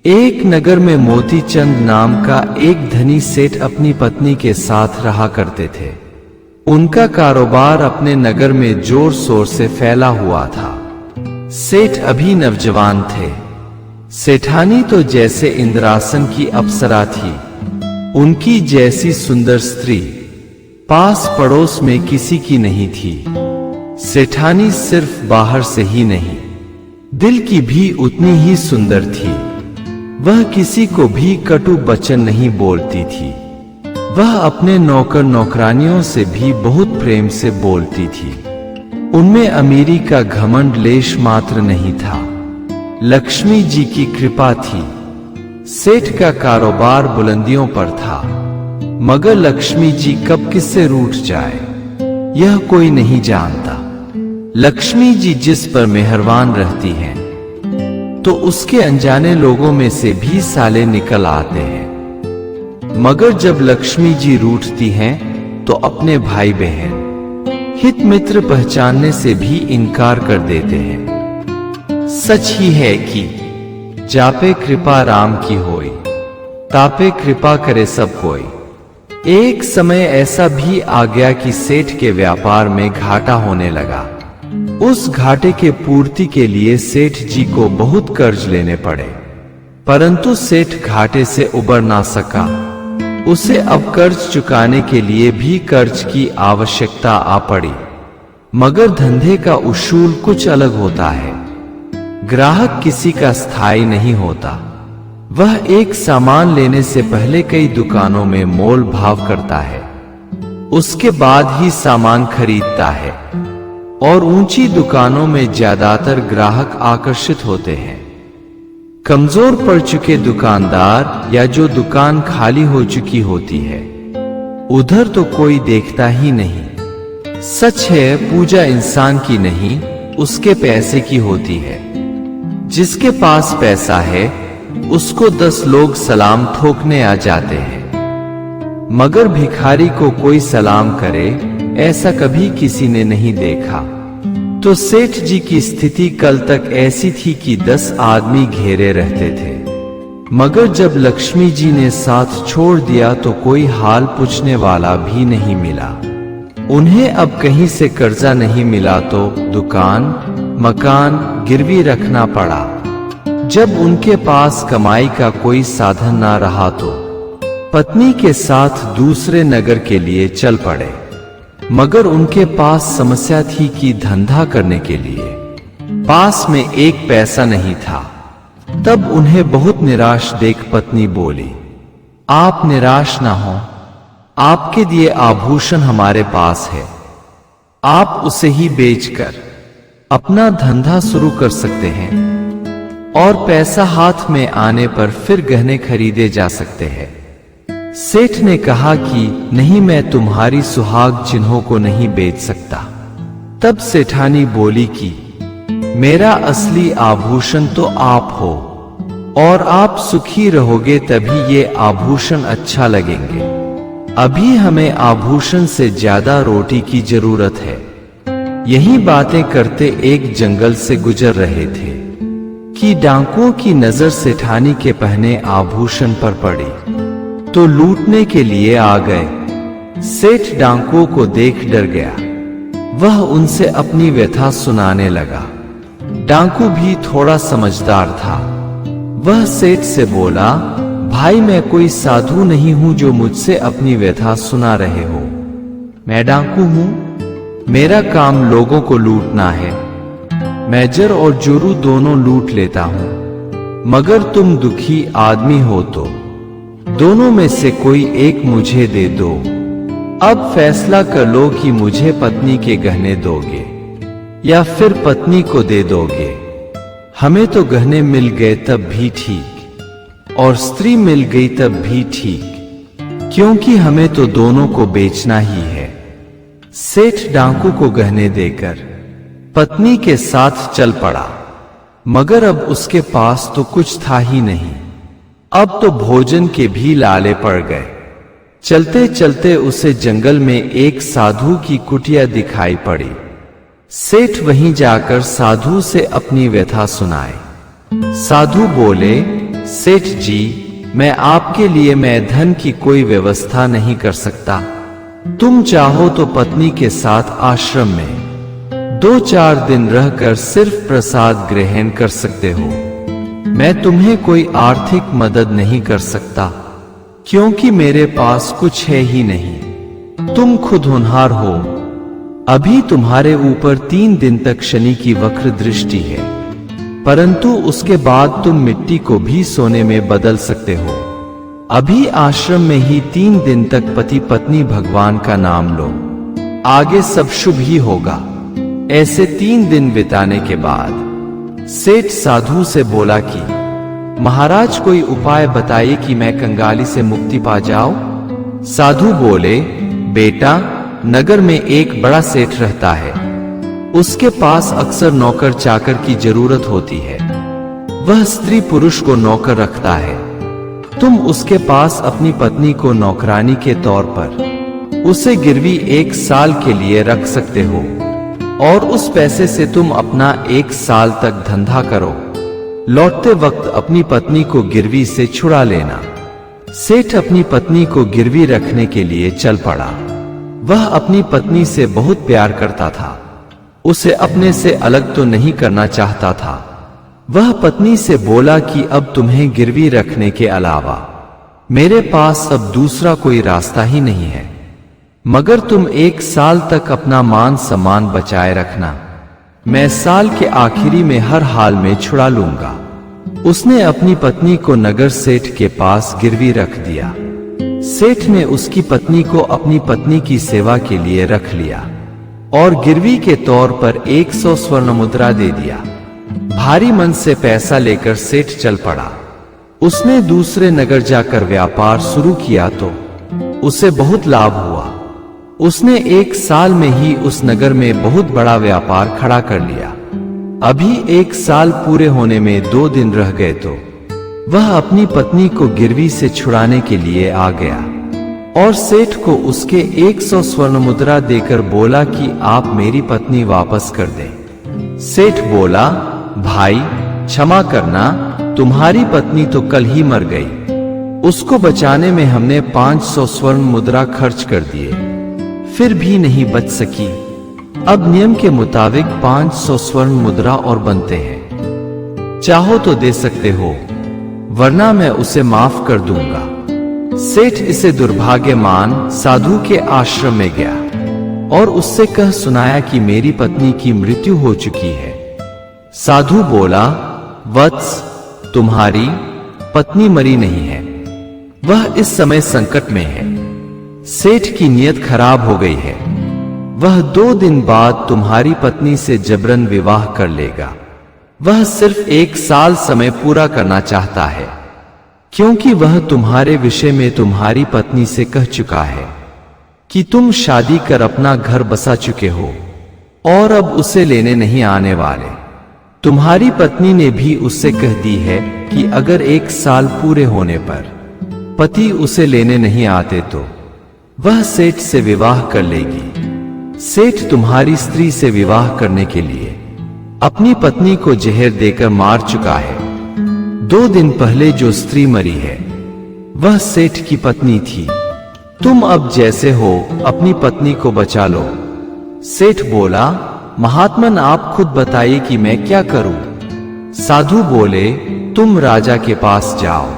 एक नगर में मोतीचंद नाम का एक धनी सेठ अपनी पत्नी के साथ रहा करते थे। उनका कारोबार अपने नगर में जोर शोर से फैला हुआ था। सेठ अभी नौजवान थे। सेठानी तो जैसे इंद्रासन की अप्सरा थी। उनकी जैसी सुंदर स्त्री पास पड़ोस में किसी की नहीं थी। सेठानी सिर्फ बाहर से ही नहीं, दिल की भी उतनी ही सुंदर थी। वह किसी को भी कटु वचन नहीं बोलती थी। वह अपने नौकर नौकरानियों से भी बहुत प्रेम से बोलती थी। उनमें अमीरी का घमंड लेश मात्र नहीं था। लक्ष्मी जी की कृपा थी। सेठ का कारोबार बुलंदियों पर था, मगर लक्ष्मी जी कब किससे रूठ जाए यह कोई नहीं जानता। लक्ष्मी जी जिस पर मेहरबान रहती हैं तो उसके अनजाने लोगों में से भी साले निकल आते हैं। मगर जब लक्ष्मी जी रूठती हैं तो अपने भाई बहन हित मित्र पहचानने से भी इनकार कर देते हैं। सच ही है कि जापे कृपा राम की होई, तापे कृपा करे सब कोई। एक समय ऐसा भी आ गया कि सेठ के व्यापार में घाटा होने लगा। उस घाटे के पूर्ति के लिए सेठ जी को बहुत कर्ज लेने पड़े, परंतु सेठ घाटे से उबर ना सका। उसे अब कर्ज चुकाने के लिए भी कर्ज की आवश्यकता आ पड़ी। मगर धंधे का उसूल कुछ अलग होता है। ग्राहक किसी का स्थायी नहीं होता। वह एक सामान लेने से पहले कई दुकानों में मोल भाव करता है, उसके बाद ही सामान खरीदता है। और ऊंची दुकानों में ज्यादातर ग्राहक आकर्षित होते हैं। कमजोर पड़ चुके दुकानदार या जो दुकान खाली हो चुकी होती है, उधर तो कोई देखता ही नहीं। सच है, पूजा इंसान की नहीं, उसके पैसे की होती है। जिसके पास पैसा है उसको 10 लोग सलाम ठोकने आ जाते हैं, मगर भिखारी को कोई सलाम करे ऐसा कभी किसी ने नहीं देखा। तो सेठ जी की स्थिति कल तक ऐसी थी कि 10 आदमी घेरे रहते थे। मगर जब लक्ष्मी जी ने साथ छोड़ दिया तो कोई हाल पूछने वाला भी नहीं मिला। उन्हें अब कहीं से कर्जा नहीं मिला तो दुकान मकान गिरवी रखना पड़ा। जब उनके पास कमाई का कोई साधन ना रहा तो पत्नी के साथ दूसरे नगर के लिए चल पड़े। मगर उनके पास समस्या थी कि धंधा करने के लिए पास में एक पैसा नहीं था। तब उन्हें बहुत निराश देख पत्नी बोली, आप निराश ना हो, आपके दिए आभूषण हमारे पास है। आप उसे ही बेचकर अपना धंधा शुरू कर सकते हैं और पैसा हाथ में आने पर फिर गहने खरीदे जा सकते हैं। सेठ ने कहा कि नहीं, मैं तुम्हारी सुहाग चिन्हों को नहीं बेच सकता। तब सेठानी बोली कि मेरा असली आभूषण तो आप हो और आप सुखी रहोगे तभी ये आभूषण अच्छा लगेंगे। अभी हमें आभूषण से ज्यादा रोटी की जरूरत है। यही बातें करते एक जंगल से गुजर रहे थे कि डाकुओं की नजर सेठानी के पहने आभूषण पर पड़ी तो लूटने के लिए आ गए। सेठ डाकुओं को देख डर गया। वह उनसे अपनी व्यथा सुनाने लगा। डाकू भी थोड़ा समझदार था। वह सेठ से बोला, भाई मैं कोई साधु नहीं हूं जो मुझसे अपनी व्यथा सुना रहे हो। मैं डाकू हूं। मेरा काम लोगों को लूटना है। मैं जर और जोरू दोनों लूट लेता हूं। मगर तुम दुखी आदमी हो तो दोनों में से कोई एक मुझे दे दो। अब फैसला कर लो कि मुझे पत्नी के गहने दोगे या फिर पत्नी को दे दोगे। हमें तो गहने मिल गए तब भी ठीक, और स्त्री मिल गई तब भी ठीक, क्योंकि हमें तो दोनों को बेचना ही है। सेठ डाकू को गहने देकर पत्नी के साथ चल पड़ा। मगर अब उसके पास तो कुछ था ही नहीं। अब तो भोजन के भी लाले पड़ गए। चलते चलते उसे जंगल में एक साधु की कुटिया दिखाई पड़ी। सेठ वहीं जाकर साधु से अपनी व्यथा सुनाए। साधु बोले, सेठ जी, मैं आपके लिए मैं धन की कोई व्यवस्था नहीं कर सकता। तुम चाहो तो पत्नी के साथ आश्रम में 2-4 दिन रहकर सिर्फ प्रसाद ग्रहण कर सकते हो। मैं तुम्हें कोई आर्थिक मदद नहीं कर सकता, क्योंकि मेरे पास कुछ है ही नहीं। तुम खुद होनहार हो। अभी तुम्हारे ऊपर 3 दिन तक शनि की वक्र दृष्टि है, परंतु उसके बाद तुम मिट्टी को भी सोने में बदल सकते हो। अभी आश्रम में ही 3 दिन तक पति पत्नी भगवान का नाम लो, आगे सब शुभ ही होगा। ऐसे 3 दिन बिताने के बाद सेठ साधु से बोला कि महाराज, कोई उपाय बताइए कि मैं कंगाली से मुक्ति पा जाऊं। साधु बोले, बेटा, नगर में एक बड़ा सेठ रहता है। उसके पास अक्सर नौकर चाकर की जरूरत होती है। वह स्त्री पुरुष को नौकर रखता है। तुम उसके पास अपनी पत्नी को नौकरानी के तौर पर उसे गिरवी 1 साल के लिए रख सकते हो, और उस पैसे से तुम अपना 1 साल तक धंधा करो। लौटते वक्त अपनी पत्नी को गिरवी से छुड़ा लेना। सेठ अपनी पत्नी को गिरवी रखने के लिए चल पड़ा। वह अपनी पत्नी से बहुत प्यार करता था। उसे अपने से अलग तो नहीं करना चाहता था। वह पत्नी से बोला कि अब तुम्हें गिरवी रखने के अलावा मेरे पास अब दूसरा कोई रास्ता ही नहीं है, मगर तुम 1 साल तक अपना मान सम्मान बचाए रखना। मैं साल के आखिरी में हर हाल में छुड़ा लूंगा। उसने अपनी पत्नी को नगर सेठ के पास गिरवी रख दिया। सेठ ने उसकी पत्नी को अपनी पत्नी की सेवा के लिए रख लिया और गिरवी के तौर पर 100 स्वर्ण मुद्रा दे दिया। भारी मन से पैसा लेकर सेठ चल पड़ा। उसने दूसरे नगर जाकर व्यापार शुरू किया तो उसे बहुत लाभ हुआ। उसने 1 साल में ही उस नगर में बहुत बड़ा व्यापार खड़ा कर लिया। अभी 1 साल पूरे होने में 2 दिन रह गए तो वह अपनी पत्नी को गिरवी से छुड़ाने के लिए आ गया और सेठ को उसके 100 स्वर्ण मुद्रा देकर बोला कि आप मेरी पत्नी वापस कर दें। सेठ बोला, भाई क्षमा करना, तुम्हारी पत्नी तो कल ही मर गई। उसको बचाने में हमने 500 स्वर्ण मुद्रा खर्च कर दिए, फिर भी नहीं बच सकी। अब नियम के मुताबिक 500 स्वर्ण मुद्रा और बनते हैं। चाहो तो दे सकते हो, वरना मैं उसे माफ कर दूंगा। सेठ इसे दुर्भाग्यमान साधु के आश्रम में गया और उससे कह सुनाया कि मेरी पत्नी की मृत्यु हो चुकी है। साधु बोला, वत्स, तुम्हारी पत्नी मरी नहीं है, वह इस समय संकट में है। सेठ की नीयत खराब हो गई है। वह 2 दिन बाद तुम्हारी पत्नी से जबरन विवाह कर लेगा। वह सिर्फ 1 साल समय पूरा करना चाहता है, क्योंकि वह तुम्हारे विषय में तुम्हारी पत्नी से कह चुका है कि तुम शादी कर अपना घर बसा चुके हो और अब उसे लेने नहीं आने वाले। तुम्हारी पत्नी ने भी उससे कह दी है कि अगर 1 साल पूरे होने पर पति उसे लेने नहीं आते तो वह सेठ से विवाह कर लेगी। सेठ तुम्हारी स्त्री से विवाह करने के लिए अपनी पत्नी को जहर देकर मार चुका है। 2 दिन पहले जो स्त्री मरी है वह सेठ की पत्नी थी। तुम अब जैसे हो अपनी पत्नी को बचा लो। सेठ बोला, महात्मन आप खुद बताइए कि मैं क्या करूं। साधु बोले, तुम राजा के पास जाओ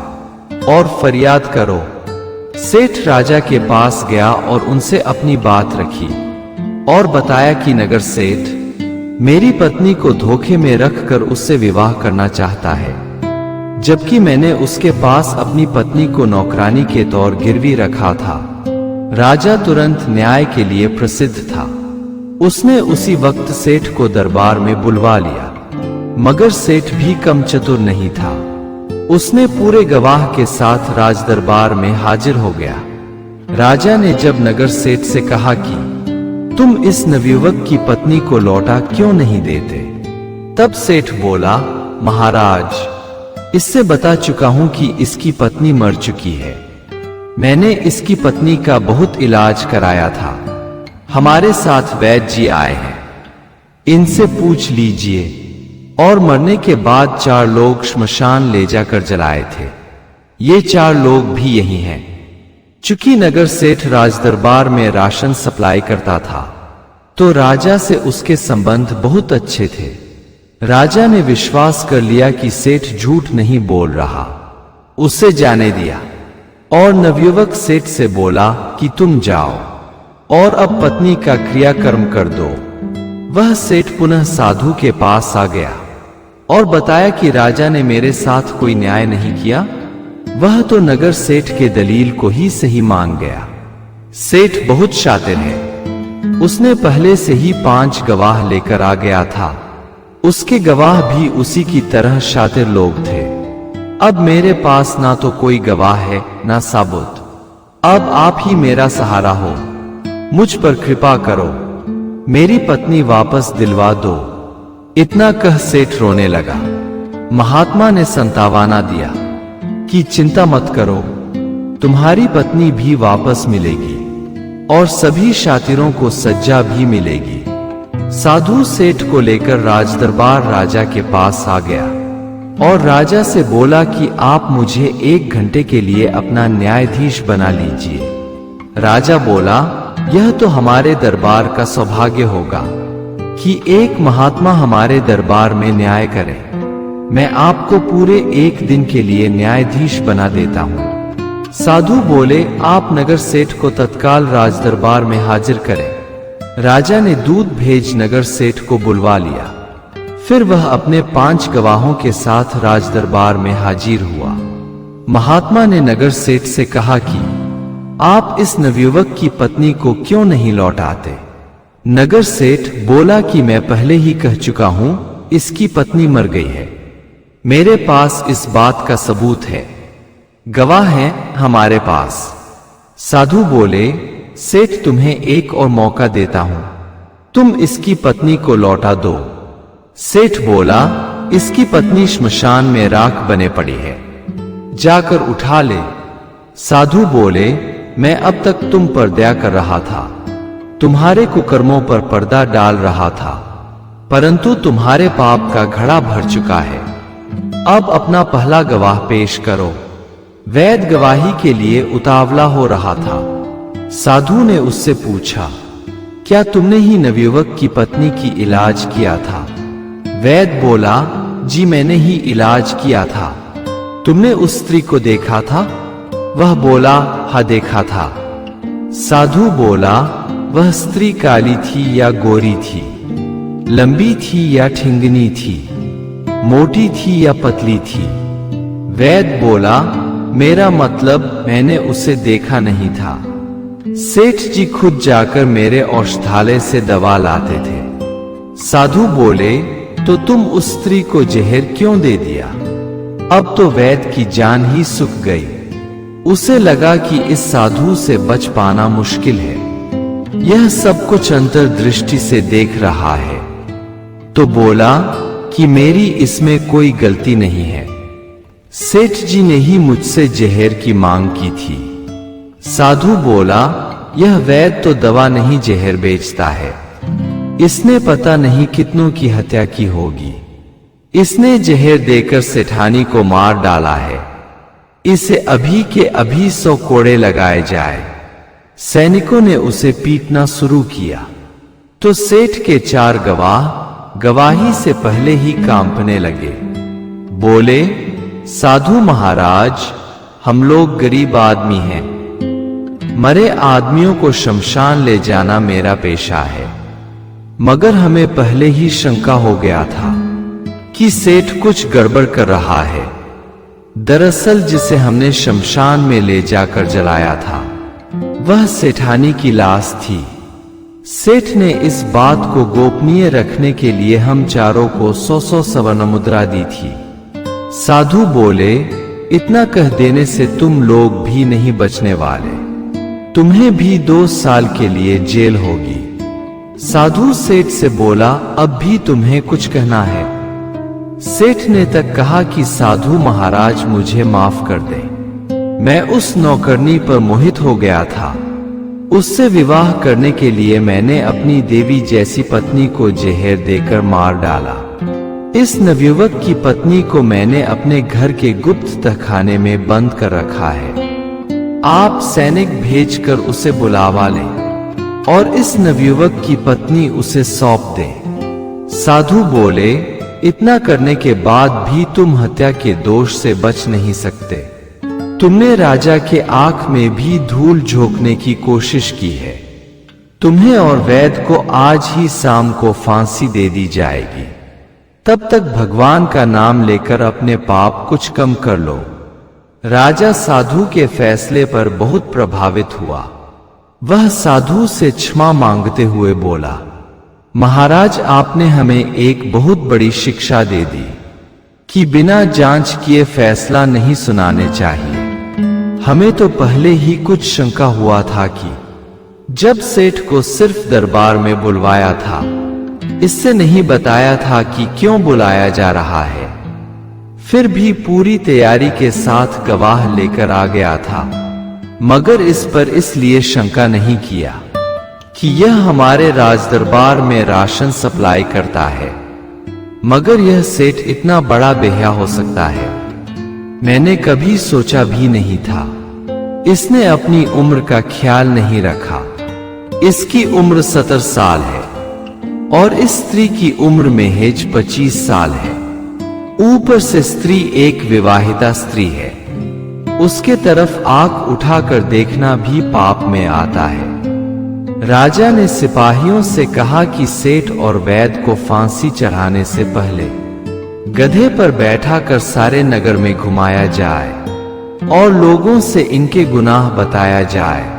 और फरियाद करो। सेठ राजा के पास गया और उनसे अपनी बात रखी और बताया कि नगर सेठ मेरी पत्नी को धोखे में रखकर उससे विवाह करना चाहता है, जबकि मैंने उसके पास अपनी पत्नी को नौकरानी के तौर गिरवी रखा था। राजा तुरंत न्याय के लिए प्रसिद्ध था। उसने उसी वक्त सेठ को दरबार में बुलवा लिया, मगर सेठ भी कम चतुर नहीं था। उसने पूरे गवाह के साथ राज दरबार में हाजिर हो गया। राजा ने जब नगर सेठ से कहा कि तुम इस नवयुवक की पत्नी को लौटा क्यों नहीं देते, तब सेठ बोला, महाराज इससे बता चुका हूं कि इसकी पत्नी मर चुकी है। मैंने इसकी पत्नी का बहुत इलाज कराया था। हमारे साथ वैद्य जी आए हैं, इनसे पूछ लीजिए और मरने के बाद 4 लोग श्मशान ले जाकर जलाए थे। ये 4 लोग भी यही हैं। चूंकि नगर सेठ राजदरबार में राशन सप्लाई करता था, तो राजा से उसके संबंध बहुत अच्छे थे। राजा ने विश्वास कर लिया कि सेठ झूठ नहीं बोल रहा, उसे जाने दिया और नवयुवक सेठ से बोला कि तुम जाओ और अब पत्नी का क्रियाकर्म कर दो। वह सेठ पुनः साधु के पास आ गया और बताया कि राजा ने मेरे साथ कोई न्याय नहीं किया। वह तो नगर सेठ के दलील को ही सही मान गया। सेठ बहुत शातिर है, उसने पहले से ही 5 गवाह लेकर आ गया था। उसके गवाह भी उसी की तरह शातिर लोग थे। अब मेरे पास ना तो कोई गवाह है ना साबुत। अब आप ही मेरा सहारा हो, मुझ पर कृपा करो, मेरी पत्नी वापस दिलवा दो। इतना कह सेठ रोने लगा। महात्मा ने संतावना दिया कि चिंता मत करो, तुम्हारी पत्नी भी वापस मिलेगी और सभी शातिरों को सज्जा भी मिलेगी। साधु सेठ को लेकर राजदरबार राजा के पास आ गया और राजा से बोला कि आप मुझे 1 घंटे के लिए अपना न्यायाधीश बना लीजिए। राजा बोला, यह तो हमारे दरबार का सौभाग्य होगा कि एक महात्मा हमारे दरबार में न्याय करे। मैं आपको पूरे 1 दिन के लिए न्यायाधीश बना देता हूं। साधु बोले, आप नगर सेठ को तत्काल राजदरबार में हाजिर करें। राजा ने दूत भेज नगर सेठ को बुलवा लिया। फिर वह अपने 5 गवाहों के साथ राजदरबार में हाजिर हुआ। महात्मा ने नगर सेठ से कहा कि आप इस नवयुवक की पत्नी को क्यों नहीं लौटाते? नगर सेठ बोला कि मैं पहले ही कह चुका हूं, इसकी पत्नी मर गई है। मेरे पास इस बात का सबूत है, गवाह हैं हमारे पास। साधु बोले, सेठ तुम्हें एक और मौका देता हूं, तुम इसकी पत्नी को लौटा दो। सेठ बोला, इसकी पत्नी श्मशान में राख बने पड़ी है, जाकर उठा ले। साधु बोले, मैं अब तक तुम पर दया कर रहा था, तुम्हारे कुकर्मों पर पर्दा डाल रहा था, परंतु तुम्हारे पाप का घड़ा भर चुका है। अब अपना पहला गवाह पेश करो। वैद गवाही के लिए उतावला हो रहा था। साधु ने उससे पूछा, क्या तुमने ही नवयुवक की पत्नी की इलाज किया था? वैद बोला, जी मैंने ही इलाज किया था। तुमने उस स्त्री को देखा था? वह बोला, हाँ देखा था। साधु बोला, वह स्त्री काली थी या गोरी थी, लंबी थी या ठिंगनी थी, मोटी थी या पतली थी? वैद बोला, मेरा मतलब मैंने उसे देखा नहीं था। सेठ जी खुद जाकर मेरे औषधालय से दवा लाते थे। साधु बोले, तो तुम उस स्त्री को जहर क्यों दे दिया? अब तो वैद की जान ही सूख गई। उसे लगा कि इस साधु से बच पाना मुश्किल है, यह सब कुछ अंतर्दृष्टि से देख रहा है। तो बोला कि मेरी इसमें कोई गलती नहीं है, सेठ जी ने ही मुझसे जहर की मांग की थी। साधु बोला, यह वैद तो दवा नहीं जहर बेचता है, इसने पता नहीं कितनों की हत्या की होगी। इसने जहर देकर सेठानी को मार डाला है। इसे अभी के अभी 100 कोड़े लगाए जाए। सैनिकों ने उसे पीटना शुरू किया तो सेठ के 4 गवाह गवाही से पहले ही कांपने लगे। बोले, साधु महाराज, हम लोग गरीब आदमी हैं, मरे आदमियों को शमशान ले जाना मेरा पेशा है, मगर हमें पहले ही शंका हो गया था कि सेठ कुछ गड़बड़ कर रहा है। दरअसल जिसे हमने शमशान में ले जाकर जलाया था वह सेठानी की लाश थी। सेठ ने इस बात को गोपनीय रखने के लिए हम चारों को 100 स्वर्ण मुद्रा दी थी। साधु बोले, इतना कह देने से तुम लोग भी नहीं बचने वाले, तुम्हें भी 2 साल के लिए जेल होगी। साधु सेठ से बोला, अब भी तुम्हें कुछ कहना है? सेठ ने तक कहा कि साधु महाराज मुझे माफ कर दे, मैं उस नौकरनी पर मोहित हो गया था। उससे विवाह करने के लिए मैंने अपनी देवी जैसी पत्नी को जहर देकर मार डाला। इस नवयुवक की पत्नी को मैंने अपने घर के गुप्त तहखाने में बंद कर रखा है। आप सैनिक भेजकर उसे बुलावा लें और इस नवयुवक की पत्नी उसे सौंप दें। साधु बोले, इतना करने के बाद भी तुम हत्या के दोष से बच नहीं सकते। तुमने राजा के आंख में भी धूल झोंकने की कोशिश की है। तुम्हें और वैद को आज ही शाम को फांसी दे दी जाएगी। तब तक भगवान का नाम लेकर अपने पाप कुछ कम कर लो। राजा साधु के फैसले पर बहुत प्रभावित हुआ। वह साधु से क्षमा मांगते हुए बोला, महाराज, आपने हमें एक बहुत बड़ी शिक्षा दे दी कि बिना जांच किए फैसला नहीं सुनाने चाहिए। हमें तो पहले ही कुछ शंका हुआ था कि जब सेठ को सिर्फ दरबार में बुलवाया था, इससे नहीं बताया था कि क्यों बुलाया जा रहा है। फिर भी पूरी तैयारी के साथ गवाह लेकर आ गया था, मगर इस पर इसलिए शंका नहीं किया कि यह हमारे राजदरबार में राशन सप्लाई करता है। मगर यह सेठ इतना बड़ा बेहया हो सकता है, मैंने कभी सोचा भी नहीं था। इसने अपनी उम्र का ख्याल नहीं रखा। इसकी उम्र 70 साल है और इस स्त्री की उम्र महज 25 साल है। ऊपर से स्त्री एक विवाहिता स्त्री है। उसके तरफ आंख उठाकर देखना भी पाप में आता है। राजा ने सिपाहियों से कहा कि सेठ और वैद को फांसी चढ़ाने से पहले गधे पर बैठाकर सारे नगर में घुमाया जाए और लोगों से इनके गुनाह बताया जाए।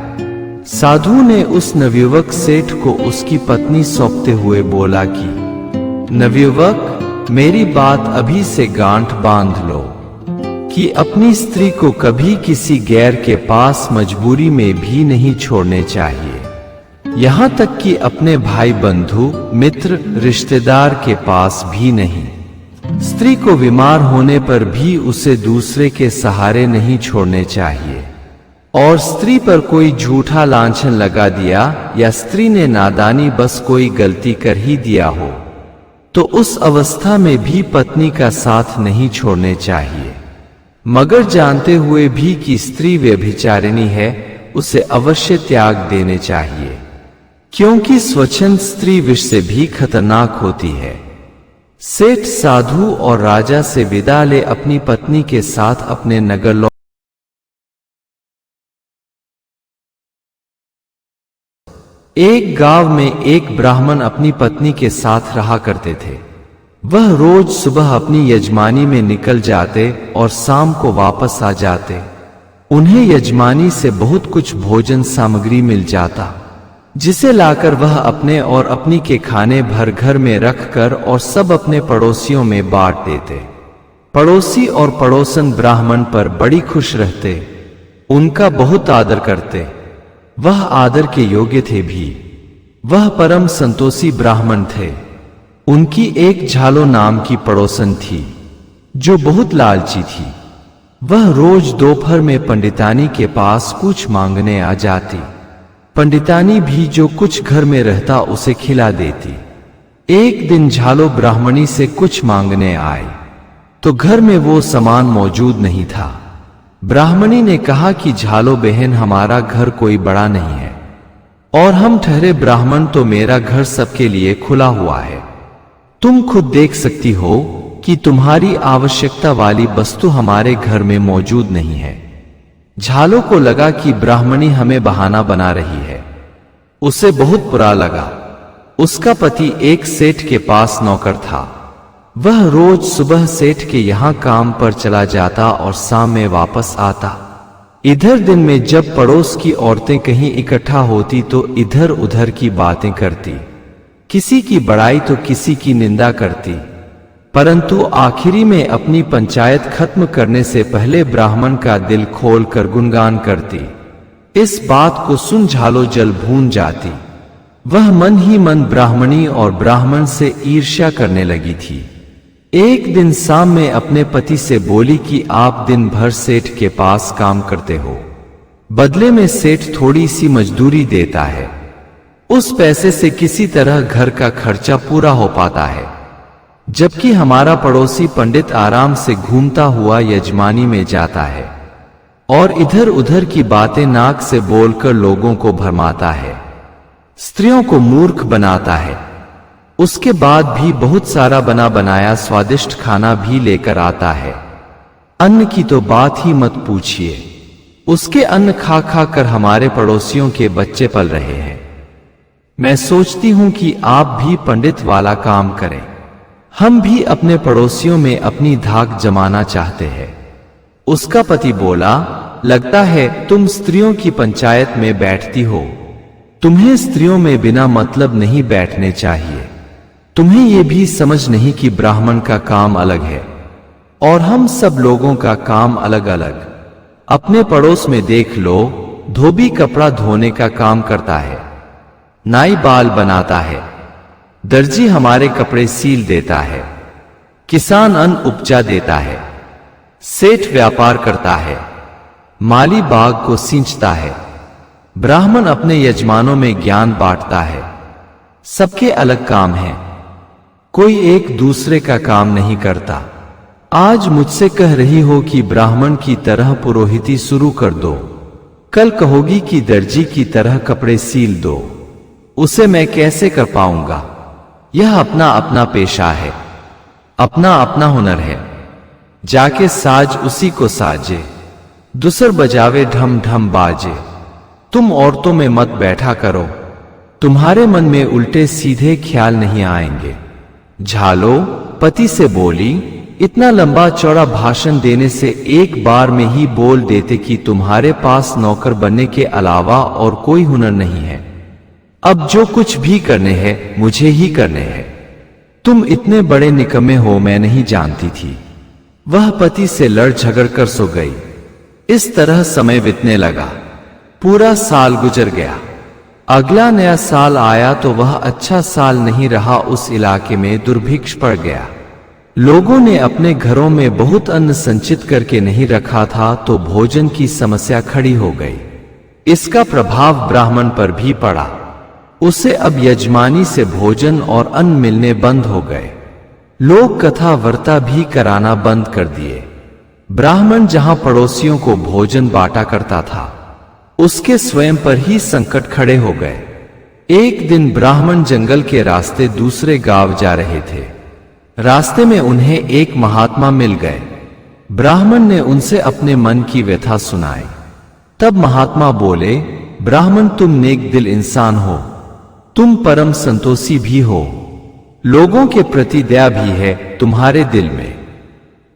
साधु ने उस नवयुवक सेठ को उसकी पत्नी सौंपते हुए बोला कि नवयुवक, मेरी बात अभी से गांठ बांध लो कि अपनी स्त्री को कभी किसी गैर के पास मजबूरी में भी नहीं छोड़ने चाहिए, यहां तक कि अपने भाई, बंधु, मित्र, रिश्तेदार के पास भी नहीं। स्त्री को बीमार होने पर भी उसे दूसरे के सहारे नहीं छोड़ने चाहिए। और स्त्री पर कोई झूठा लांछन लगा दिया या स्त्री ने नादानी बस कोई गलती कर ही दिया हो, तो उस अवस्था में भी पत्नी का साथ नहीं छोड़ने चाहिए। मगर जानते हुए भी कि स्त्री व्यभिचारिणी है, उसे अवश्य त्याग देने चाहिए, क्योंकि स्वच्छंद स्त्री विष से भी खतरनाक होती है। सेठ साधु और राजा से विदा ले अपनी पत्नी के साथ अपने नगर लौट। एक गांव में एक ब्राह्मण अपनी पत्नी के साथ रहा करते थे। वह रोज सुबह अपनी यजमानी में निकल जाते और शाम को वापस आ जाते। उन्हें यजमानी से बहुत कुछ भोजन सामग्री मिल जाता, जिसे लाकर वह अपने और अपनी के खाने भर घर में रखकर और सब अपने पड़ोसियों में बांट देते। पड़ोसी और पड़ोसन ब्राह्मण पर बड़ी खुश रहते, उनका बहुत आदर करते। वह आदर के योग्य थे भी। वह परम संतोषी ब्राह्मण थे। उनकी एक झालो नाम की पड़ोसन थी, जो बहुत लालची थी। वह रोज दोपहर में पंडितानी के पास कुछ मांगने आ जाती। पंडितानी भी जो कुछ घर में रहता उसे खिला देती। एक दिन झालो ब्राह्मणी से कुछ मांगने आई, तो घर में वो सामान मौजूद नहीं था। ब्राह्मणी ने कहा कि झालो बहन, हमारा घर कोई बड़ा नहीं है और हम ठहरे ब्राह्मण, तो मेरा घर सबके लिए खुला हुआ है। तुम खुद देख सकती हो कि तुम्हारी आवश्यकता वाली वस्तु हमारे घर में मौजूद नहीं है। झालो को लगा कि ब्राह्मणी हमें बहाना बना रही है। उसे बहुत बुरा लगा। उसका पति एक सेठ के पास नौकर था। वह रोज सुबह सेठ के यहाँ काम पर चला जाता और शाम में वापस आता। इधर दिन में जब पड़ोस की औरतें कहीं इकट्ठा होती तो इधर उधर की बातें करती, किसी की बड़ाई तो किसी की निंदा करती, परंतु आखिरी में अपनी पंचायत खत्म करने से पहले ब्राह्मण का दिल खोलकर गुणगान करती। इस बात को सुन झालो जल भून जाती। वह मन ही मन ब्राह्मणी और ब्राह्मण से ईर्ष्या करने लगी थी। एक दिन शाम में अपने पति से बोली कि आप दिन भर सेठ के पास काम करते हो, बदले में सेठ थोड़ी सी मजदूरी देता है। उस पैसे से किसी तरह घर का खर्चा पूरा हो पाता है। जबकि हमारा पड़ोसी पंडित आराम से घूमता हुआ यजमानी में जाता है और इधर उधर की बातें नाक से बोलकर लोगों को भरमाता है, स्त्रियों को मूर्ख बनाता है। उसके बाद भी बहुत सारा बना बनाया स्वादिष्ट खाना भी लेकर आता है। अन्न की तो बात ही मत पूछिए, उसके अन्न खा खा कर हमारे पड़ोसियों के बच्चे पल रहे हैं। मैं सोचती हूं कि आप भी पंडित वाला काम करें। हम भी अपने पड़ोसियों में अपनी धाक जमाना चाहते हैं। उसका पति बोला, लगता है तुम स्त्रियों की पंचायत में बैठती हो। तुम्हें स्त्रियों में बिना मतलब नहीं बैठने चाहिए। तुम्हें यह भी समझ नहीं कि ब्राह्मण का काम अलग है और हम सब लोगों का काम अलग अलग। अपने पड़ोस में देख लो, धोबी कपड़ा धोने का काम करता है, नाई बाल बनाता है, दर्जी हमारे कपड़े सील देता है, किसान अन्न उपजा देता है, सेठ व्यापार करता है, माली बाग को सींचता है, ब्राह्मण अपने यजमानों में ज्ञान बांटता है। सबके अलग काम हैं, कोई एक दूसरे का काम नहीं करता। आज मुझसे कह रही हो कि ब्राह्मण की तरह पुरोहिती शुरू कर दो, कल कहोगी कि दर्जी की तरह कपड़े सील दो। उसे मैं कैसे कर पाऊंगा? यह अपना अपना पेशा है, अपना अपना हुनर है। जाके साज उसी को साजे, दूसर बजावे ढम ढम बाजे। तुम औरतों में मत बैठा करो, तुम्हारे मन में उल्टे सीधे ख्याल नहीं आएंगे। झालो पति से बोली, इतना लंबा चौड़ा भाषण देने से एक बार में ही बोल देते कि तुम्हारे पास नौकर बनने के अलावा और कोई हुनर नहीं है। अब जो कुछ भी करने हैं मुझे ही करने हैं। तुम इतने बड़े निकम्मे हो मैं नहीं जानती थी। वह पति से लड़ झगड़ कर सो गई। इस तरह समय बीतने लगा। पूरा साल गुजर गया। अगला नया साल आया तो वह अच्छा साल नहीं रहा। उस इलाके में दुर्भिक्ष पड़ गया। लोगों ने अपने घरों में बहुत अन्न संचित करके नहीं रखा था तो भोजन की समस्या खड़ी हो गई। इसका प्रभाव ब्राह्मण पर भी पड़ा। उसे अब यजमानी से भोजन और अन्न मिलने बंद हो गए। लोग कथा वार्ता भी कराना बंद कर दिए। ब्राह्मण जहां पड़ोसियों को भोजन बांटा करता था, उसके स्वयं पर ही संकट खड़े हो गए। एक दिन ब्राह्मण जंगल के रास्ते दूसरे गांव जा रहे थे। रास्ते में उन्हें एक महात्मा मिल गए। ब्राह्मण ने उनसे अपने मन की व्यथा सुनाई। तब महात्मा बोले, ब्राह्मण तुम नेक दिल इंसान हो, तुम परम संतोषी भी हो, लोगों के प्रति दया भी है तुम्हारे दिल में।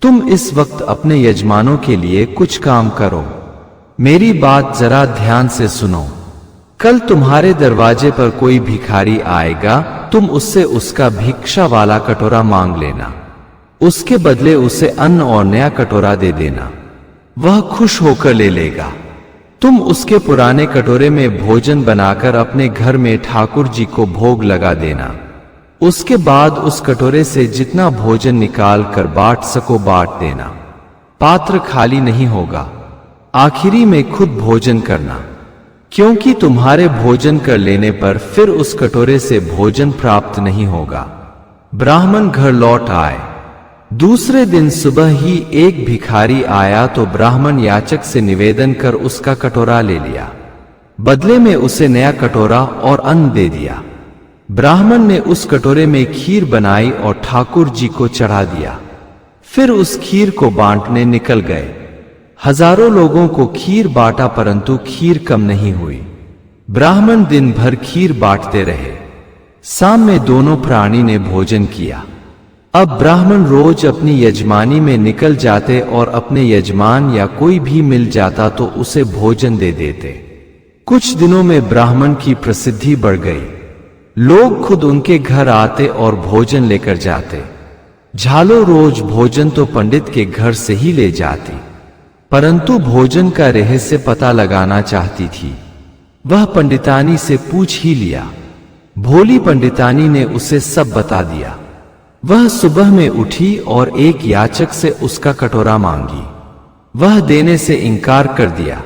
तुम इस वक्त अपने यजमानों के लिए कुछ काम करो। मेरी बात जरा ध्यान से सुनो। कल तुम्हारे दरवाजे पर कोई भिखारी आएगा, तुम उससे उसका भिक्षा वाला कटोरा मांग लेना। उसके बदले उसे अन्न और नया कटोरा दे देना। वह खुश होकर ले लेगा। तुम उसके पुराने कटोरे में भोजन बनाकर अपने घर में ठाकुर जी को भोग लगा देना। उसके बाद उस कटोरे से जितना भोजन निकाल कर बांट सको बांट देना। पात्र खाली नहीं होगा। आखिरी में खुद भोजन करना, क्योंकि तुम्हारे भोजन कर लेने पर फिर उस कटोरे से भोजन प्राप्त नहीं होगा। ब्राह्मण घर लौट आए। दूसरे दिन सुबह ही एक भिखारी आया तो ब्राह्मण याचक से निवेदन कर उसका कटोरा ले लिया। बदले में उसे नया कटोरा और अन्न दे दिया। ब्राह्मण ने उस कटोरे में खीर बनाई और ठाकुर जी को चढ़ा दिया। फिर उस खीर को बांटने निकल गए। हजारों लोगों को खीर बांटा परंतु खीर कम नहीं हुई। ब्राह्मण दिन भर खीर बांटते रहे। शाम में दोनों प्राणी ने भोजन किया। अब ब्राह्मण रोज अपनी यजमानी में निकल जाते और अपने यजमान या कोई भी मिल जाता तो उसे भोजन दे देते। कुछ दिनों में ब्राह्मण की प्रसिद्धि बढ़ गई। लोग खुद उनके घर आते और भोजन लेकर जाते। झालो रोज भोजन तो पंडित के घर से ही ले जाती, परंतु भोजन का रहस्य पता लगाना चाहती थी। वह पंडितानी से पूछ ही लिया। भोली पंडितानी ने उसे सब बता दिया। वह सुबह में उठी और एक याचक से उसका कटोरा मांगी। वह देने से इनकार कर दिया।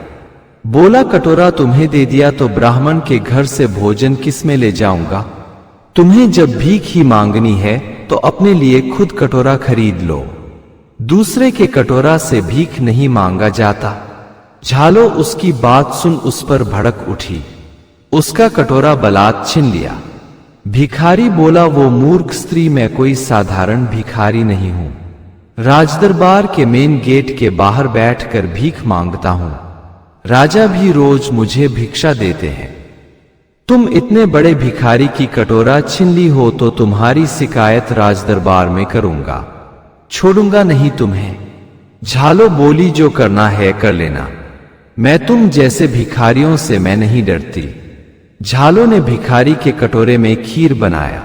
बोला, कटोरा तुम्हें दे दिया तो ब्राह्मण के घर से भोजन किस में ले जाऊंगा? तुम्हें जब भीख ही मांगनी है तो अपने लिए खुद कटोरा खरीद लो। दूसरे के कटोरा से भीख नहीं मांगा जाता। झालो उसकी बात सुन उस पर भड़क उठी। उसका कटोरा बलात् छीन लिया। भिखारी बोला, वो मूर्ख स्त्री, मैं कोई साधारण भिखारी नहीं हूं। राजदरबार के मेन गेट के बाहर बैठकर भीख मांगता हूं। राजा भी रोज मुझे भिक्षा देते हैं। तुम इतने बड़े भिखारी की कटोरा छीन ली हो तो तुम्हारी शिकायत राजदरबार में करूंगा, छोड़ूंगा नहीं तुम्हें। झालो बोली, जो करना है कर लेना, मैं तुम जैसे भिखारियों से मैं नहीं डरती। झालो ने भिखारी के कटोरे में खीर बनाया,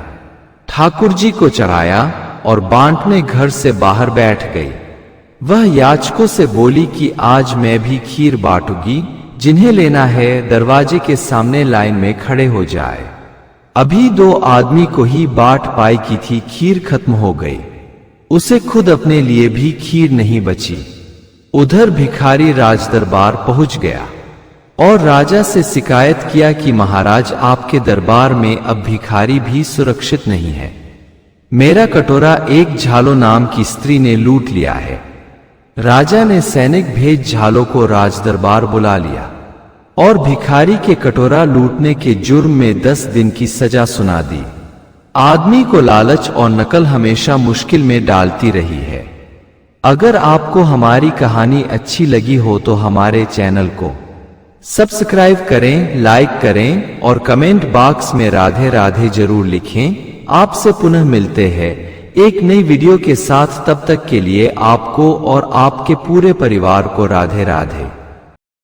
ठाकुर जी को चढ़ाया और बांटने घर से बाहर बैठ गई। वह याचकों से बोली कि आज मैं भी खीर बांटूंगी, जिन्हें लेना है दरवाजे के सामने लाइन में खड़े हो जाए। अभी 2 आदमी को ही बांट पाई की थी, खीर खत्म हो गई। उसे खुद अपने लिए भी खीर नहीं बची। उधर भिखारी राजदरबार पहुंच गया और राजा से शिकायत किया कि महाराज, आपके दरबार में अब भिखारी भी सुरक्षित नहीं है। मेरा कटोरा एक झालो नाम की स्त्री ने लूट लिया है। राजा ने सैनिक भेज झालो को राजदरबार बुला लिया और भिखारी के कटोरा लूटने के जुर्म में 10 दिन की सजा सुना दी। आदमी को लालच और नकल हमेशा मुश्किल में डालती रही है। अगर आपको हमारी कहानी अच्छी लगी हो तो हमारे चैनल को सब्सक्राइब करें, लाइक करें और कमेंट बॉक्स में राधे राधे जरूर लिखें। आपसे पुनः मिलते हैं एक नई वीडियो के साथ। तब तक के लिए आपको और आपके पूरे परिवार को राधे राधे।